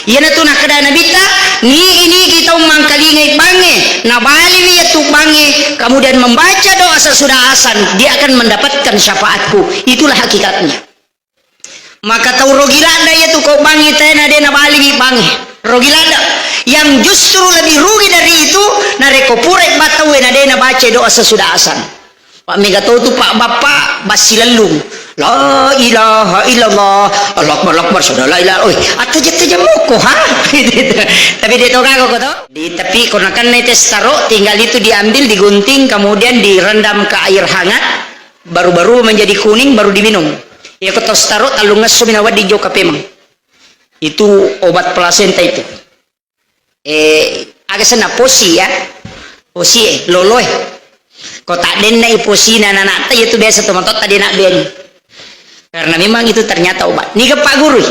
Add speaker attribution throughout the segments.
Speaker 1: Iya na tu nak kada nabita ni ini kita mangkalingai bange na bali wi tu bange kemudian membaca doa sesudah azan dia akan mendapatkan syafaatku. Itulah hakikatnya. Maka tahu rogilanda ya tu kau bange tena dia na bali wi bange rogilanda yang justru lebih rugi dari itu nareko purek batawe na dia na baca doa sesudah azan. Pak Mega tahu tu Pak Bapak basilalung la ilaha illallah Allah akbar sudah la ilaha oi atau jatuh muko ha tapi dia tahu kagak kau tahu di tepi konakan netes taruh tinggal itu diambil digunting kemudian direndam ke air hangat baru-baru menjadi kuning baru diminum ya kau taruh talung ngesu minawat di joka pemang itu obat plasenta itu agak sena posi ya posi loloy kau tak den na iposi na anak itu biasa teman-teman tadi nak ben. Karena memang itu ternyata obat. Ini ke Pak Guru.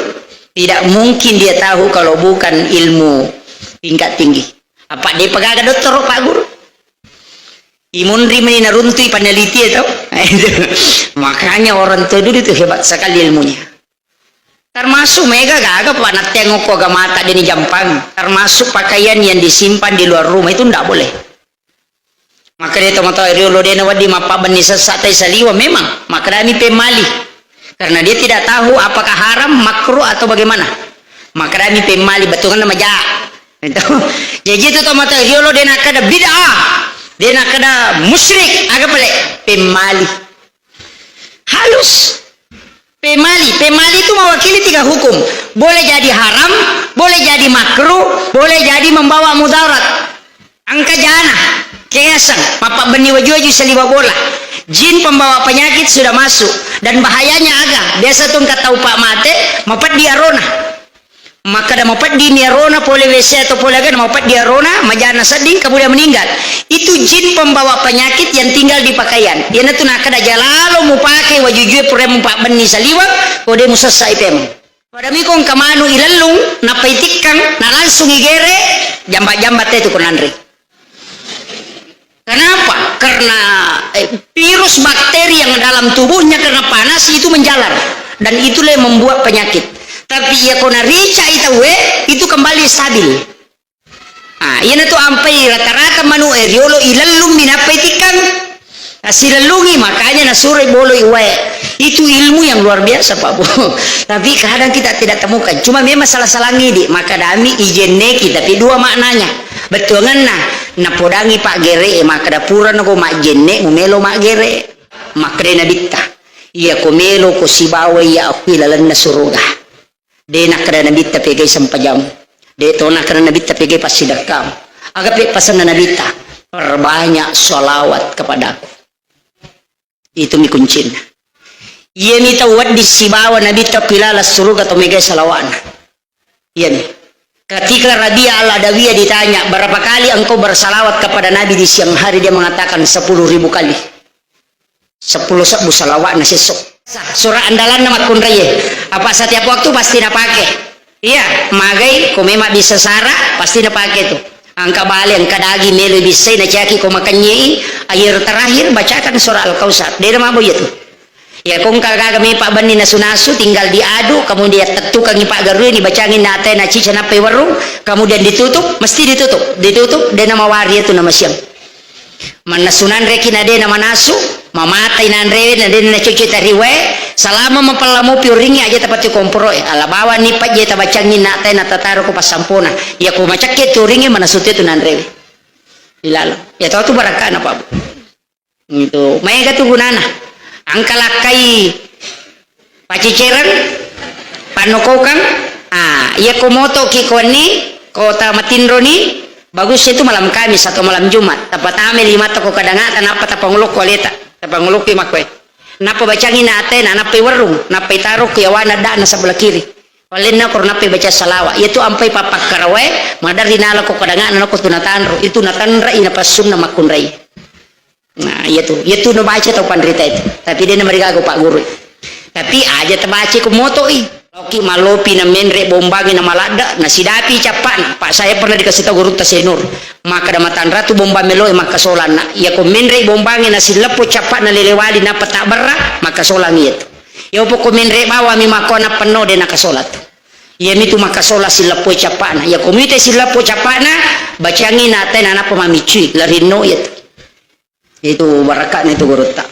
Speaker 1: Tidak mungkin dia tahu kalau bukan ilmu tingkat tinggi. Apa dia pegaga dokter Pak Guru? Imunri menina runtui peneliti itu. Makanya orang tua dulu itu hebat sekali ilmunya. Termasuk Mega gagak Pak nak tengok kok mata dia ni jampang. Termasuk pakaian yang disimpan di luar rumah itu tidak boleh. Maka dia tahu riolo dia nawadi mapa bani sesatai saliwa memang. Maka kami pemali. Karena dia tidak tahu apakah haram, makruh atau bagaimana. Maka kami pemali betul kan nama ja. Jadi itu tomata riolo dia nak ada bid'ah. Dia nak ada musyrik, agak boleh pemali. Halus. Pemali itu mewakili 3 hukum. Boleh jadi haram, boleh jadi makruh, boleh jadi membawa mudarat. Angka jana, keyasan, papa beni waju seliwa bola. Jin pembawa penyakit sudah masuk dan bahayanya agak biasa tuh nggak tahu Pak Mate mapat dia rona maka dah mapat di rona pole WC atau pole kan mapat dia rona majana seding kemudian meninggal itu jin pembawa penyakit yang tinggal di pakaian dia tuh nak ada jalalo mau pakai wajujue purem Pak Beni saliwa kode musasai pem pada mikong kamanu ilalung napaitikang na langsung igere jambat-jambat itu konandri. Kenapa? Karena virus bakteri yang dalam tubuhnya karena panas itu menjalar dan itulah yang membuat penyakit. Tapi ya kona rica itu kembali stabil. Ah, ini tuh ampai rata-rata manu riolo ilalung minapetikan silalungi makanya nasure bolo iwe. Itu ilmu yang luar biasa Pak Bu. Tapi kadang kita tidak temukan. Cuma memang salah-salah ngidi. Maka dami ijeneki tapi 2 maknanya. Betul kan na podangi Pak Gere maka dapura ko mak jenne umelo mak Gere makre na bitta iya ko melo ko sibawa ya apilalan na suruga de na kada na bitta pegay sampajam de to na kada na bitta pegay pasidakam agape pasan na bitta perbanyak sholawat kepadaku itu mi kuncin iya mi tawad di sibawa na bitta pilala suruga to megay salawana iya mi. Ketika Rabi'ah al-Adawiyah ditanya, berapa kali engkau bersalawat kepada Nabi di siang hari, dia mengatakan 10.000 kali. 10 salawat nasi sok. Surah andalan nama kunraye. Apa setiap waktu pasti nak pakai. Iya, magai ko memang bisa sara pasti nak pakai tu. Angka balik angka dagi melu bisa na caki ko makanyai akhir terakhir bacakan surah Al-Kausar. Dia nama boy tu. Ya kung kagami Pak Bani nasunasu tinggal diadu kemudian tetukan Pak Garu ini bacangin nate na cica na warung kemudian ditutup mesti ditutup dia nama wari itu nama siang manasunan reki na dia nama nasu mamatai nanre na dia na cuci tariwe selama mempelamu piuringi aja tepat kompro ala bawa ni Pak jeta bacangin nate na tataru ko pasampuna ya ko macake turingi manasute tu nanre dilalo ya tahu tu barakana Pak itu mega tu gunana angkalakai paciceran panokokang iya komoto kikoni kota Matinroni bagus itu malam Kamis atau malam Jumat tapat ame 5 toko kadangatan apa tapangulok koleta tapangulok pimakwe napa bacangin naten napa warung napa taruh kiawana na sebelah kiri walena kor napa baca salawat itu ampai papak karawe madar dinala ko kadangatan ko tunatanro itu natanra ina pasunna makunrai. Nah, itu no baca tau pandrita itu. Tapi dia mereka aku Pak Guru. Tapi aja terbaca ku moto Loki malopi na menre bombangi na malada na sidapi capan. Pak saya pernah dikasih tahu guru tasenur. Maka da matan ratu bomba meloy maka solan na. Ya ko menre bombangi na silepo capan na lelewali na pata berra maka solan itu. Ya po ko menre bawa mi makona penuh de na kasolat. Ya itu makasola sila po capana. Ya komite sila po capana bacangin natin anak pamamici larino itu. Itu barakat itu gurota.